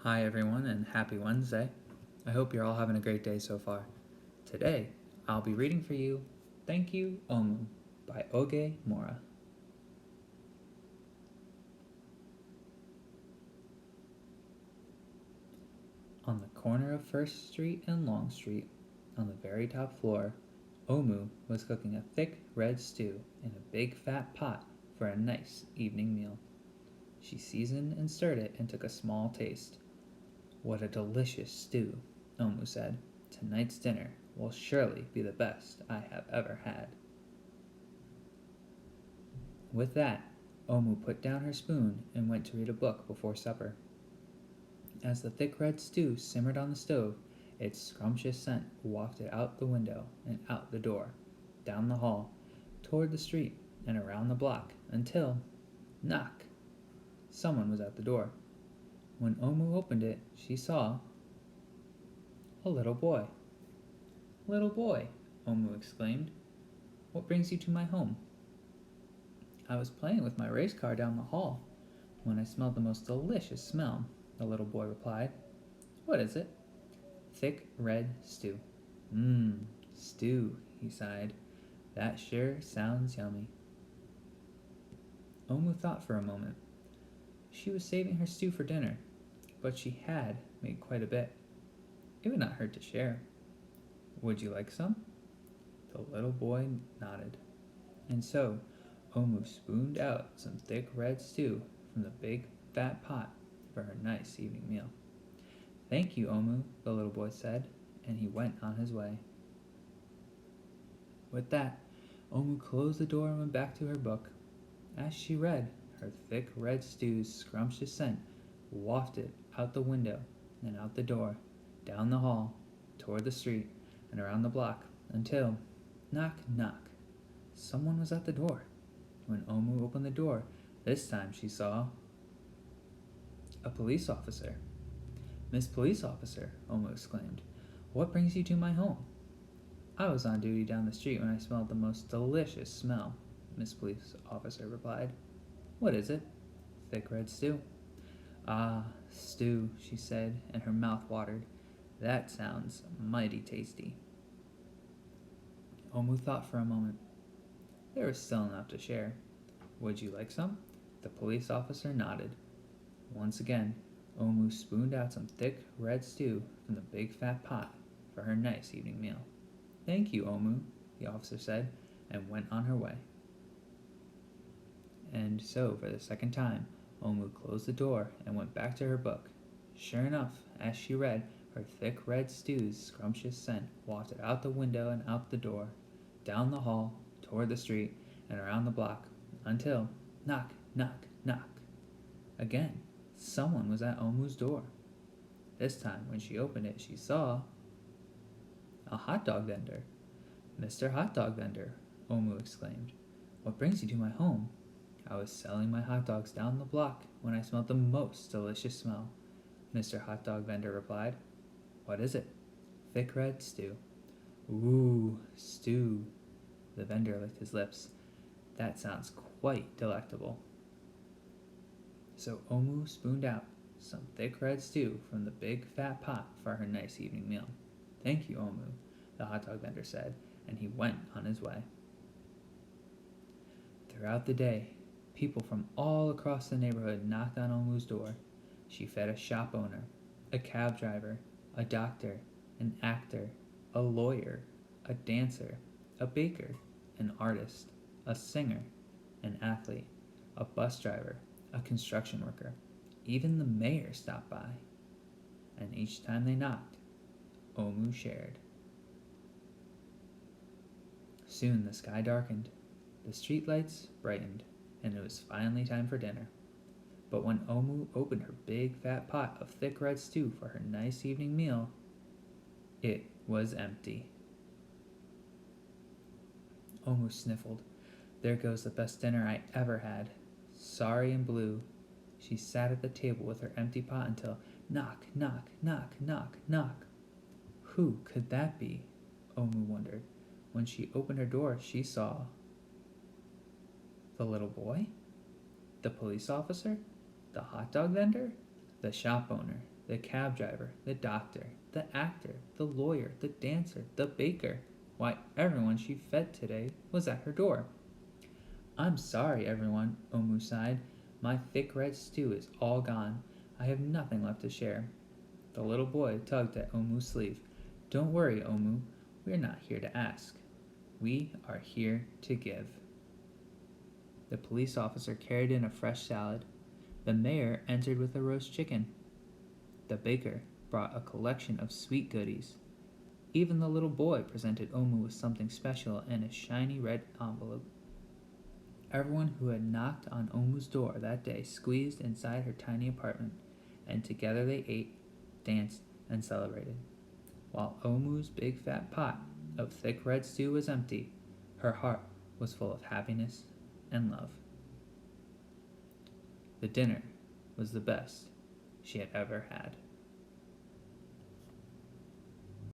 Hi, everyone, and happy Wednesday. I hope you're all having a great day so far. Today, I'll be reading for you Thank You, Omu by Oge Mora. On the corner of First Street and Long Street, on the very top floor, Omu was cooking a thick red stew in a big fat pot for a nice evening meal. She seasoned and stirred it and took a small taste. What a delicious stew, Omu said. Tonight's dinner will surely be the best I have ever had. With that, Omu put down her spoon and went to read a book before supper. As the thick red stew simmered on the stove, its scrumptious scent wafted out the window and out the door, down the hall, toward the street, and around the block until, knock! Someone was at the door. When Omu opened it, she saw a little boy. Little boy, Omu exclaimed, what brings you to my home? I was playing with my race car down the hall when I smelled the most delicious smell, the little boy replied. What is it? Thick red stew. Stew, he sighed. That sure sounds yummy. Omu thought for a moment. She was saving her stew for dinner, but she had made quite a bit. It would not hurt to share. Would you like some? The little boy nodded. And so, Omu spooned out some thick red stew from the big fat pot for her nice evening meal. Thank you, Omu, the little boy said, and he went on his way. With that, Omu closed the door and went back to her book. As she read, her thick red stew's scrumptious scent wafted out the window and out the door, down the hall, toward the street, and around the block, until, knock, knock, someone was at the door. When Omu opened the door, this time she saw a police officer. Miss Police Officer, Omu exclaimed, what brings you to my home? I was on duty down the street when I smelled the most delicious smell, Miss Police Officer replied. What is it? Thick red stew. Ah, stew, she said, and her mouth watered. That sounds mighty tasty. Omu thought for a moment. There was still enough to share. Would you like some? The police officer nodded. Once again, Omu spooned out some thick red stew from the big fat pot for her nice evening meal. Thank you, Omu, the officer said, and went on her way. And so, for the second time, Omu closed the door and went back to her book. Sure enough, as she read, her thick red stew's scrumptious scent wafted out the window and out the door, down the hall, toward the street, and around the block, until, knock, knock, knock. Again, someone was at Omu's door. This time, when she opened it, she saw a hot dog vendor. Mr. Hot Dog Vendor, Omu exclaimed. What brings you to my home? I was selling my hot dogs down the block when I smelled the most delicious smell, Mr. Hot Dog Vendor replied. What is it? Thick red stew. Ooh, stew. The vendor licked his lips. That sounds quite delectable. So Omu spooned out some thick red stew from the big fat pot for her nice evening meal. Thank you, Omu, the hot dog vendor said, and he went on his way. Throughout the day, people from all across the neighborhood knocked on Omu's door. She fed a shop owner, a cab driver, a doctor, an actor, a lawyer, a dancer, a baker, an artist, a singer, an athlete, a bus driver, a construction worker. Even the mayor stopped by. And each time they knocked, Omu shared. Soon the sky darkened, the streetlights brightened, and it was finally time for dinner. But when Omu opened her big fat pot of thick red stew for her nice evening meal, it was empty. Omu sniffled. There goes the best dinner I ever had. Sorry and blue. She sat at the table with her empty pot until knock, knock, knock, knock, knock. Who could that be? Omu wondered. When she opened her door, she saw the little boy, the police officer, the hot dog vendor, the shop owner, The cab driver, the doctor, the actor, the lawyer, the dancer, the baker. Why, everyone she fed today was at her door. I'm sorry, everyone, Omu sighed. My thick red stew is all gone. I have nothing left to share. The little boy tugged at Omu's sleeve. Don't worry, Omu. We're not here to ask. We are here to give. The police officer carried in a fresh salad. The mayor entered with a roast chicken. The baker brought a collection of sweet goodies. Even the little boy presented Omu with something special in a shiny red envelope. Everyone who had knocked on Omu's door that day squeezed inside her tiny apartment, and together they ate, danced, and celebrated. While Omu's big fat pot of thick red stew was empty, her heart was full of happiness and love. The dinner was the best she had ever had.